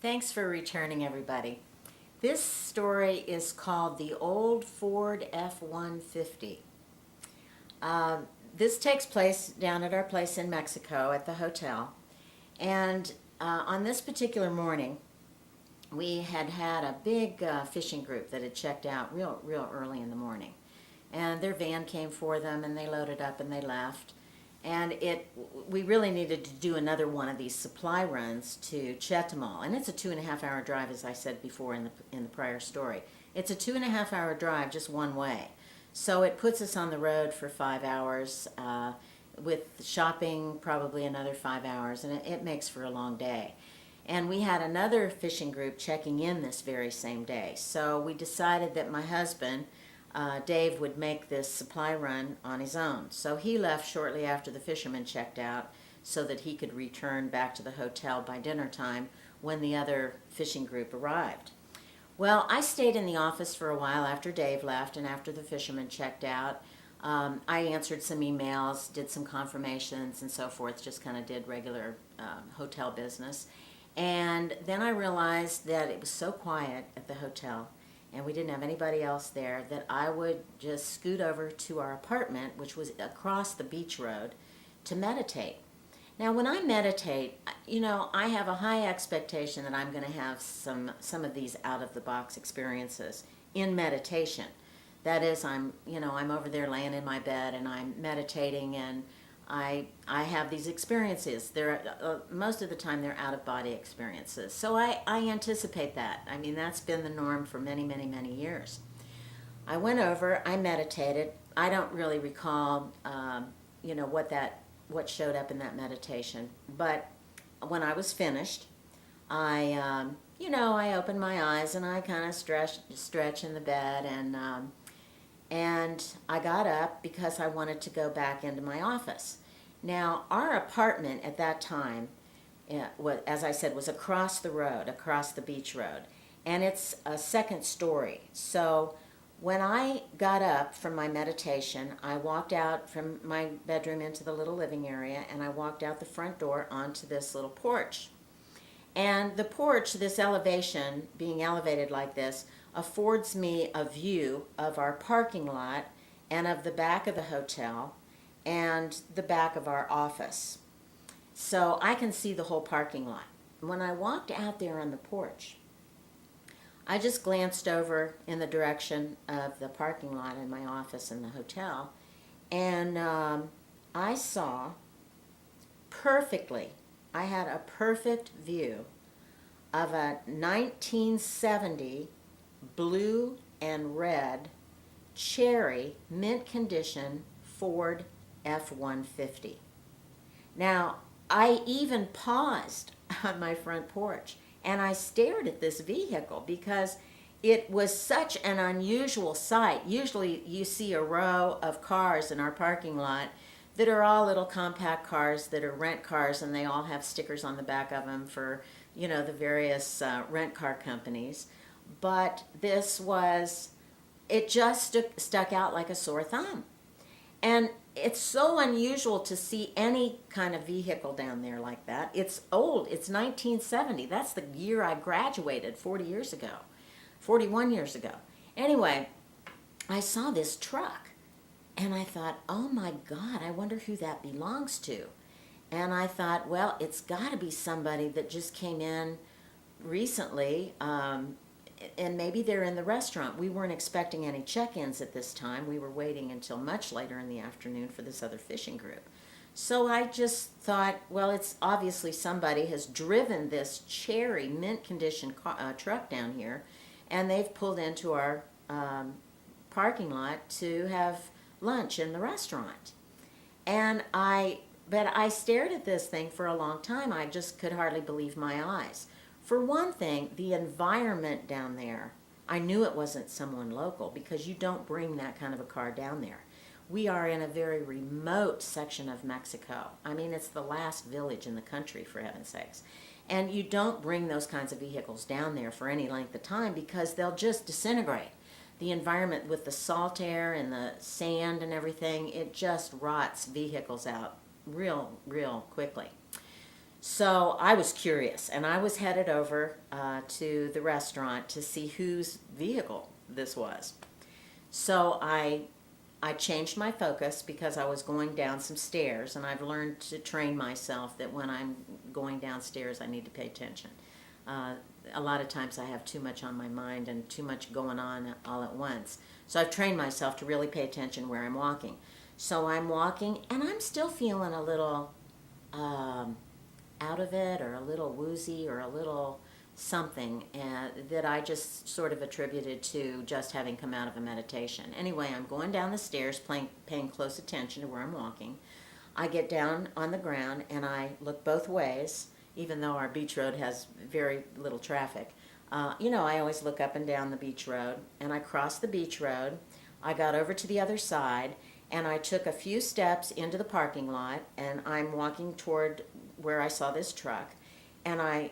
Thanks for returning, everybody. This story is called The Old Ford F-150. Uh, this takes place down at our place in Mexico at the hotel. And on this particular morning, we had had a big fishing group that had checked out real early in the morning. And their van came for them, and they loaded up and they left. And we really needed to do another one of these supply runs to Chetumal, and it's a 2.5 hour drive, as I said before in the prior story. It's a 2.5 hour drive just one way, so it puts us on the road for 5 hours, with shopping probably another 5 hours, and it makes for a long day. And we had another fishing group checking in this very same day, so we decided that my husband Dave would make this supply run on his own. So he left shortly after the fishermen checked out so that he could return back to the hotel by dinner time when the other fishing group arrived. Well, I stayed in the office for a while after Dave left and after the fishermen checked out. I answered some emails, did some confirmations and so forth, just kind of did regular hotel business. And then I realized that it was so quiet at the hotel and we didn't have anybody else there, that I would just scoot over to our apartment, which was across the beach road, to meditate. Now, when I meditate, I have a high expectation that I'm going to have some of these out-of-the-box experiences in meditation. That is, I'm over there laying in my bed and I'm meditating, and I have these experiences. They're most of the time they're out of body experiences. So I anticipate that. I mean, that's been the norm for many years. I went over, I meditated. I don't really recall, what showed up in that meditation. But when I was finished, I opened my eyes and I kind of stretch in the bed, and I got up because I wanted to go back into my office. Now, our apartment at that time, as I said, was across the road, across the beach road, and it's a second story. So when I got up from my meditation, I walked out from my bedroom into the little living area, and I walked out the front door onto this little porch. And the porch, this elevation, being elevated like this, affords me a view of our parking lot and of the back of the hotel and the back of our office. So I can see the whole parking lot. When I walked out there on the porch, I just glanced over in the direction of the parking lot and my office and the hotel, and I saw perfectly, I had a perfect view of a 1970 blue and red cherry mint condition Ford F-150. Now, I even paused on my front porch and I stared at this vehicle because it was such an unusual sight. Usually you see a row of cars in our parking lot that are all little compact cars that are rent cars, and they all have stickers on the back of them for, the various rent car companies. But it just stuck out like a sore thumb. And it's so unusual to see any kind of vehicle down there like that. It's old. It's 1970. That's the year I graduated 41 years ago. Anyway, I saw this truck and I thought, oh my God, I wonder who that belongs to. And I thought, well, it's got to be somebody that just came in recently, and maybe they're in the restaurant. We weren't expecting any check-ins at this time. We were waiting until much later in the afternoon for this other fishing group. So I just thought, well, it's obviously somebody has driven this cherry mint condition truck down here, and they've pulled into our parking lot to have lunch in the restaurant. But I stared at this thing for a long time. I just could hardly believe my eyes. For one thing, the environment down there, I knew it wasn't someone local because you don't bring that kind of a car down there. We are in a very remote section of Mexico. I mean, it's the last village in the country, for heaven's sakes. And you don't bring those kinds of vehicles down there for any length of time because they'll just disintegrate. The environment with the salt air and the sand and everything, it just rots vehicles out real quickly. So I was curious, and I was headed over to the restaurant to see whose vehicle this was. So I changed my focus because I was going down some stairs, and I've learned to train myself that when I'm going downstairs, I need to pay attention. Uh, a lot of times I have too much on my mind and too much going on all at once. So I've trained myself to really pay attention where I'm walking. So I'm walking, and I'm still feeling a little um, out of it, or a little woozy, or a little something that I just sort of attributed to just having come out of a meditation. Anyway, I'm going down the stairs, paying close attention to where I'm walking. I get down on the ground and I look both ways, even though our beach road has very little traffic. I always look up and down the beach road, and I crossed the beach road. I got over to the other side, and I took a few steps into the parking lot, and I'm walking toward where I saw this truck. And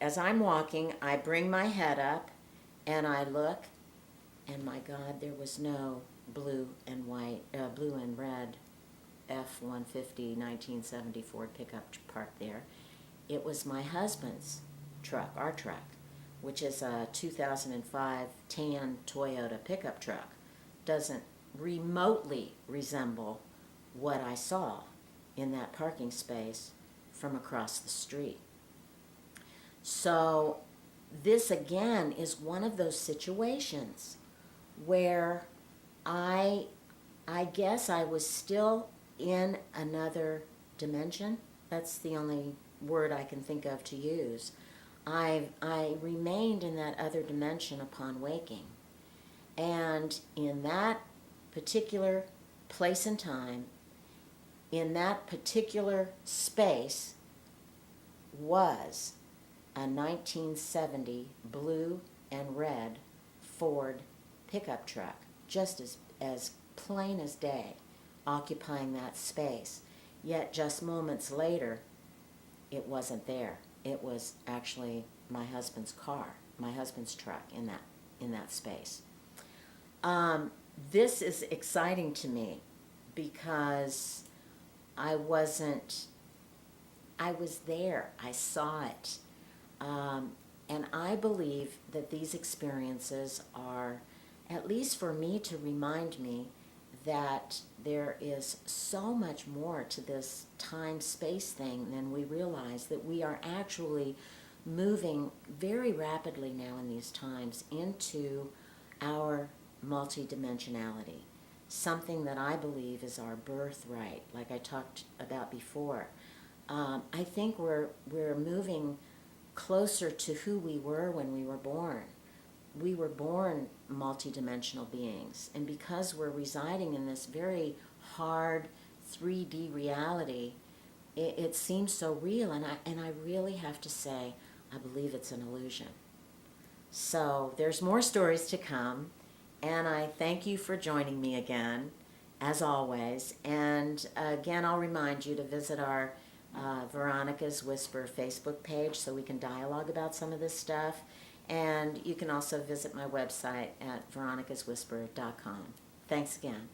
as I'm walking, I bring my head up, and I look, and my God, there was no blue and red F-150 1970 Ford pickup parked there. It was my husband's truck, our truck, which is a 2005 tan Toyota pickup truck. Doesn't remotely resemble what I saw in that parking space from across the street. So this again is one of those situations where I guess I was still in another dimension. That's the only word I can think of to use. I remained in that other dimension upon waking. And in that particular place and time, in that particular space, was a 1970 blue and red Ford pickup truck, just as plain as day, occupying that space. Yet just moments later, it wasn't there. It was actually my husband's car, my husband's truck in that space. This is exciting to me because I was there. I saw it. And I believe that these experiences are, at least for me, to remind me that there is so much more to this time-space thing than we realize, that we are actually moving very rapidly now in these times into our multidimensionality, something that I believe is our birthright, like I talked about before. I think we're moving closer to who we were when we were born. We were born multidimensional beings, and because we're residing in this very hard 3D reality, it seems so real, and I really have to say, I believe it's an illusion. So there's more stories to come, and I thank you for joining me again, as always. And again, I'll remind you to visit our Veronica's Whisper Facebook page so we can dialogue about some of this stuff. And you can also visit my website at veronicaswhisper.com. Thanks again.